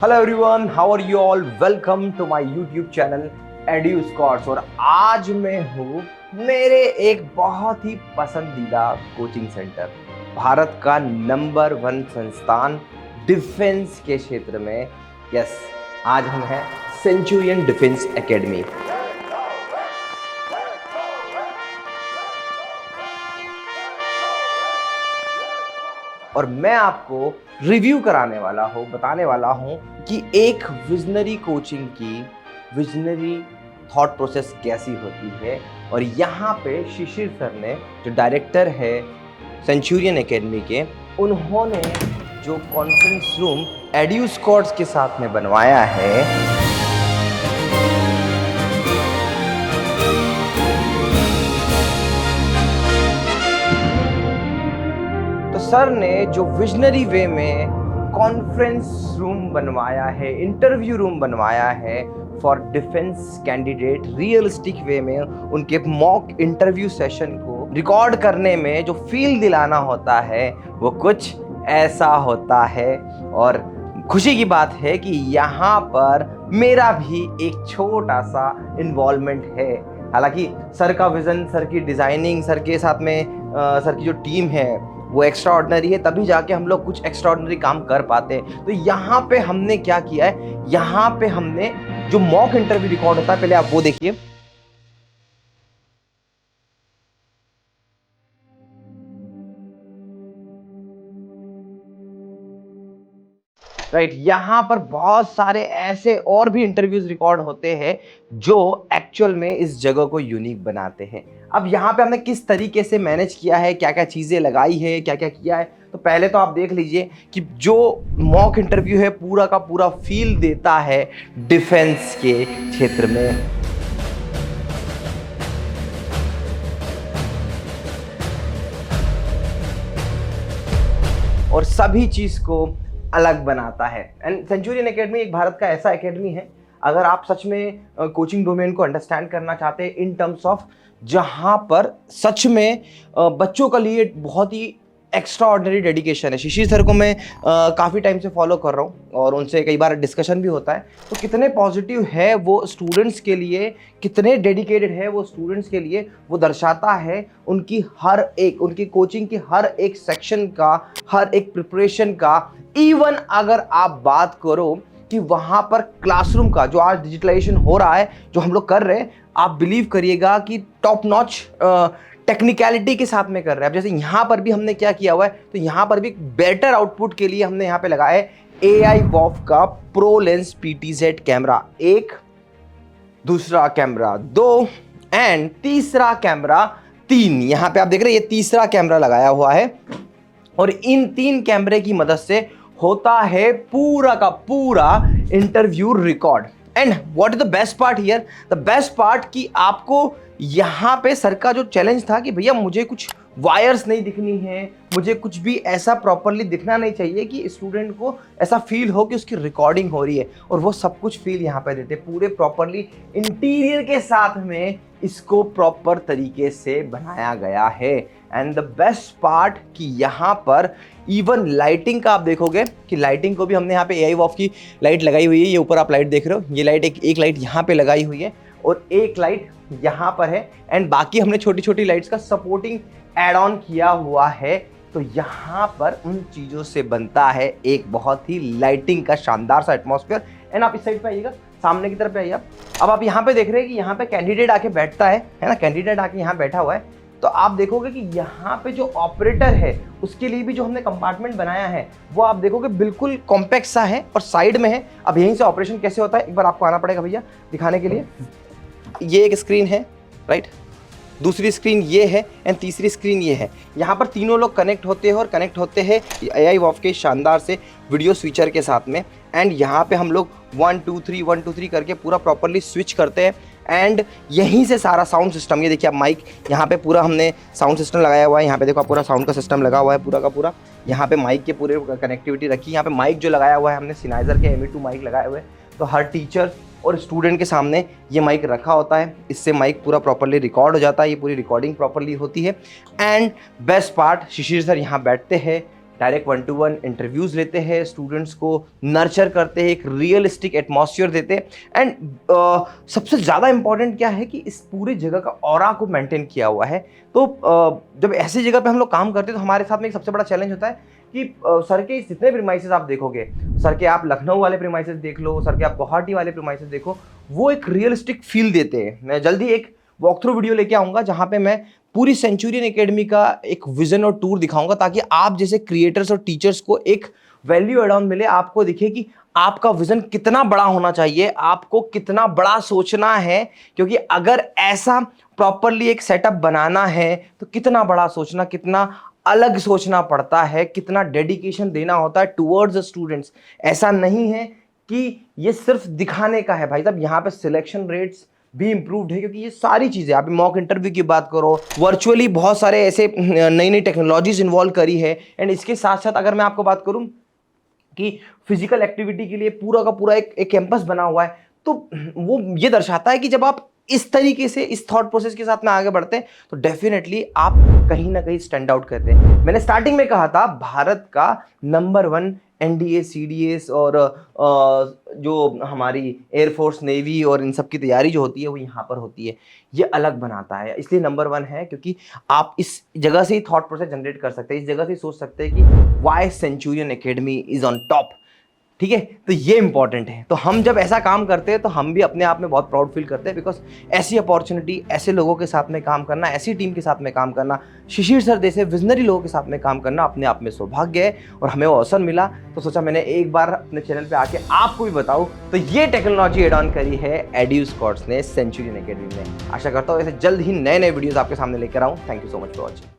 Hello everyone, how are you all? Welcome to my YouTube channel एड्यूस्कॉर्स। और आज मैं हूँ मेरे एक बहुत ही पसंदीदा कोचिंग सेंटर, भारत का नंबर 1 संस्थान डिफेंस के क्षेत्र में। यस, आज हम हैं सेंचुरियन डिफेंस एकेडमी। और मैं आपको रिव्यू कराने वाला हूँ, बताने वाला हूँ कि एक विजनरी कोचिंग की विजनरी थॉट प्रोसेस कैसी होती है। और यहाँ पे शिशिर सर ने, जो डायरेक्टर है सेंचुरियन एकेडमी के, उन्होंने जो कॉन्फ्रेंस रूम एड्यूस्कॉर्स के साथ में बनवाया है, तो सर ने जो विजनरी वे में कॉन्फ्रेंस रूम बनवाया है, इंटरव्यू रूम बनवाया है फॉर डिफेंस कैंडिडेट, रियलिस्टिक वे में उनके मॉक इंटरव्यू सेशन को रिकॉर्ड करने में जो फील दिलाना होता है वो कुछ ऐसा होता है। और खुशी की बात है कि यहाँ पर मेरा भी एक छोटा सा इन्वॉल्वमेंट है। हालांकि सर का विजन, सर की डिजाइनिंग, सर के साथ में सर की जो टीम है वो एक्स्ट्रा ऑर्डिनरी है, तभी जाके हम लोग कुछ एक्स्ट्रा ऑर्डिनरी काम कर पाते हैं। तो यहाँ पे हमने क्या किया है, यहाँ पे हमने जो मॉक इंटरव्यू रिकॉर्ड होता है, पहले आप वो देखिए। राइट, यहाँ पर बहुत सारे ऐसे और भी इंटरव्यूज रिकॉर्ड होते हैं जो एक्चुअल में इस जगह को यूनिक बनाते हैं। अब यहाँ पे हमने किस तरीके से मैनेज किया है, क्या क्या चीज़ें लगाई है, क्या क्या किया है, तो पहले तो आप देख लीजिए कि जो मॉक इंटरव्यू है पूरा का पूरा फील देता है डिफेंस के क्षेत्र में। और सभी चीज़ को अलग बनाता है। एंड सेंचुरियन एकेडमी एक भारत का ऐसा एकेडमी है, अगर आप सच में कोचिंग डोमेन को अंडरस्टैंड करना चाहते हैं इन टर्म्स ऑफ, जहाँ पर सच में बच्चों के लिए बहुत ही एक्स्ट्रा ऑर्डिनरी डेडिकेशन है। शिशिर सर को मैं काफ़ी टाइम से फॉलो कर रहा हूँ और उनसे कई बार डिस्कशन भी होता है, तो कितने पॉजिटिव है वो स्टूडेंट्स के लिए, कितने डेडिकेटेड है वो स्टूडेंट्स के लिए, वो दर्शाता है उनकी हर एक, उनकी कोचिंग की हर एक सेक्शन का, हर एक प्रिपरेशन का। इवन अगर आप बात करो कि वहाँ पर क्लासरूम का जो आज डिजिटलाइजेशन हो रहा है, जो हम लोग कर रहे हैं, आप बिलीव करिएगा कि टॉप नॉच टेक्निकलिटी के साथ में कर रहे हैं। अब जैसे यहाँ पर भी हमने क्या किया हुआ है, तो यहाँ पर भी बेटर आउटपुट के लिए हमने यहाँ पे लगाया है AI वॉफ का प्रो लेंस PTZ कैमरा, एक, दूसरा कैमरा 2 एंड तीसरा कैमरा 3। यहाँ पे आप देख रहे हैं ये तीसरा कैमरा लगाया हुआ है और इन 3 कैमरे की मदद से होता है पूरा का पूरा interview record. And what is the best part here? The best part कि आपको यहाँ पे सर का जो चैलेंज था कि भैया मुझे कुछ वायर्स नहीं दिखनी है, मुझे कुछ भी ऐसा प्रॉपरली दिखना नहीं चाहिए कि स्टूडेंट को ऐसा फील हो कि उसकी रिकॉर्डिंग हो रही है, और वो सब कुछ फील यहाँ पे देते पूरे प्रॉपरली इंटीरियर के साथ में इसको प्रॉपर तरीके से बनाया गया है। एंड द बेस्ट पार्ट कि यहाँ पर इवन लाइटिंग का आप देखोगे कि लाइटिंग को भी हमने यहाँ पे AI वॉफ की लाइट लगाई हुई है। ये ऊपर आप लाइट देख रहे हो, ये लाइट एक लाइट यहाँ पे लगाई हुई है और एक लाइट यहाँ पर है, एंड बाकी हमने छोटी छोटी लाइट्स का सपोर्टिंग एड ऑन किया हुआ है। तो यहाँ पर उन चीज़ों से बनता है एक बहुत ही लाइटिंग का शानदार सा एटमॉस्फेयर। एंड आप इस साइड पे आइएगा, सामने की तरफ पे आइए आप। अब आप यहाँ पे देख रहे हैं कि यहाँ पे कैंडिडेट आके बैठता है ना, कैंडिडेट आके यहाँ बैठा हुआ है। तो आप देखोगे कि यहाँ पे जो ऑपरेटर है उसके लिए भी जो हमने कंपार्टमेंट बनाया है वो आप देखोगे बिल्कुल कॉम्पैक्ट सा है और साइड में है। अब यहीं से ऑपरेशन कैसे होता है एक बार आपको आना पड़ेगा भैया दिखाने के लिए। ये एक स्क्रीन है, राइट, दूसरी स्क्रीन ये है एंड तीसरी स्क्रीन ये है। यहाँ पर तीनों लोग कनेक्ट होते हैं और कनेक्ट होते हैं AI वॉफ के शानदार से वीडियो स्विचर के साथ में। एंड यहाँ पे हम लोग 1 2 3 1 2 3 करके पूरा प्रॉपरली स्विच करते हैं। एंड यहीं से सारा साउंड सिस्टम, ये देखिए आप माइक, यहाँ पे पूरा हमने साउंड सिस्टम लगाया हुआ है। यहाँ पे देखो पूरा साउंड का सिस्टम लगा हुआ है पूरा का पूरा। यहाँ पे माइक के पूरे कनेक्टिविटी रखी। यहाँ पे माइक जो लगाया हुआ है हमने सिनाइजर के ME2 माइक लगाए हुए हैं। तो हर टीचर और स्टूडेंट के सामने ये माइक रखा होता है, इससे माइक पूरा प्रॉपरली रिकॉर्ड हो जाता है, ये पूरी रिकॉर्डिंग प्रॉपरली होती है। And best part, Shishir sir यहाँ बैठते हैं, डायरेक्ट 1-to-1 इंटरव्यूज़ लेते हैं, स्टूडेंट्स को नर्चर करते हैं, एक रियलिस्टिक एटमॉस्फेयर देते हैं। एंड सबसे ज़्यादा इंपॉर्टेंट क्या है कि इस पूरी जगह का ऑरा को मेंटेन किया हुआ है। तो जब ऐसी जगह पे हम लोग काम करते हैं तो हमारे साथ में एक सबसे बड़ा चैलेंज होता है कि सर के जितने प्रीमाइसेस आप देखोगे, सर के आप लखनऊ वाले प्रीमाइसेस देख लो, सर के आप गुवाहाटी वाले प्रीमाइसेस देखो, वो एक रियलिस्टिक फील देते हैं। मैं जल्दी एक वॉक थ्रू वीडियो लेके आऊँगा जहाँ पे मैं पूरी सेंचुरियन एकेडमी का एक विजन और टूर दिखाऊंगा, ताकि आप जैसे क्रिएटर्स और टीचर्स को एक वैल्यू एड ऑन मिले। आपको दिखे कि आपका विजन कितना बड़ा होना चाहिए, आपको कितना बड़ा सोचना है, क्योंकि अगर ऐसा प्रॉपरली एक सेटअप बनाना है तो कितना बड़ा सोचना, कितना अलग सोचना पड़ता है, कितना डेडिकेशन देना होता है टुवर्ड्स द स्टूडेंट्स। ऐसा नहीं है कि ये सिर्फ दिखाने का है भाई साहब, यहाँ पे सिलेक्शन रेट्स भी इम्प्रूव्ड है, क्योंकि ये सारी चीज़ें, आप मॉक इंटरव्यू की बात करो, वर्चुअली बहुत सारे ऐसे नई नई टेक्नोलॉजीज इन्वॉल्व करी है। एंड इसके साथ साथ अगर मैं आपको बात करूं कि फिजिकल एक्टिविटी के लिए पूरा का पूरा एक कैंपस बना हुआ है, तो वो ये दर्शाता है कि जब आप इस तरीके से इस थॉट प्रोसेस के साथ में आगे बढ़ते हैं तो डेफिनेटली आप कहीं ना कहीं स्टैंड आउट करते हैं। मैंने स्टार्टिंग में कहा था भारत का नंबर 1 एनडीए, सीडीएस और जो हमारी एयरफोर्स, नेवी और इन सब की तैयारी जो होती है वो यहाँ पर होती है। ये अलग बनाता है, इसलिए नंबर 1 है, क्योंकि आप इस जगह से ही थॉट प्रोसेस जनरेट कर सकते हैं, इस जगह से ही सोच सकते हैं कि why Centurion Academy is on top. ठीक है, तो ये इंपॉर्टेंट है। तो हम जब ऐसा काम करते हैं तो हम भी अपने आप में बहुत प्राउड फील करते हैं, बिकॉज ऐसी अपॉर्चुनिटी, ऐसे लोगों के साथ में काम करना, ऐसी टीम के साथ में काम करना, शिशिर सर जैसे विजनरी लोगों के साथ में काम करना अपने आप में सौभाग्य है। और हमें वो अवसर मिला तो सोचा मैंने एक बार अपने चैनल पे आके आपको भी बताऊं। तो ये टेक्नोलॉजी एड ऑन करी है एड्यूस्कॉर्ट्स ने सेंचुरियन एकेडमी में। आशा करता हूँ ऐसे जल्द ही नए नए वीडियोस आपके सामने लेकर आऊँ। Thank you so much for watching.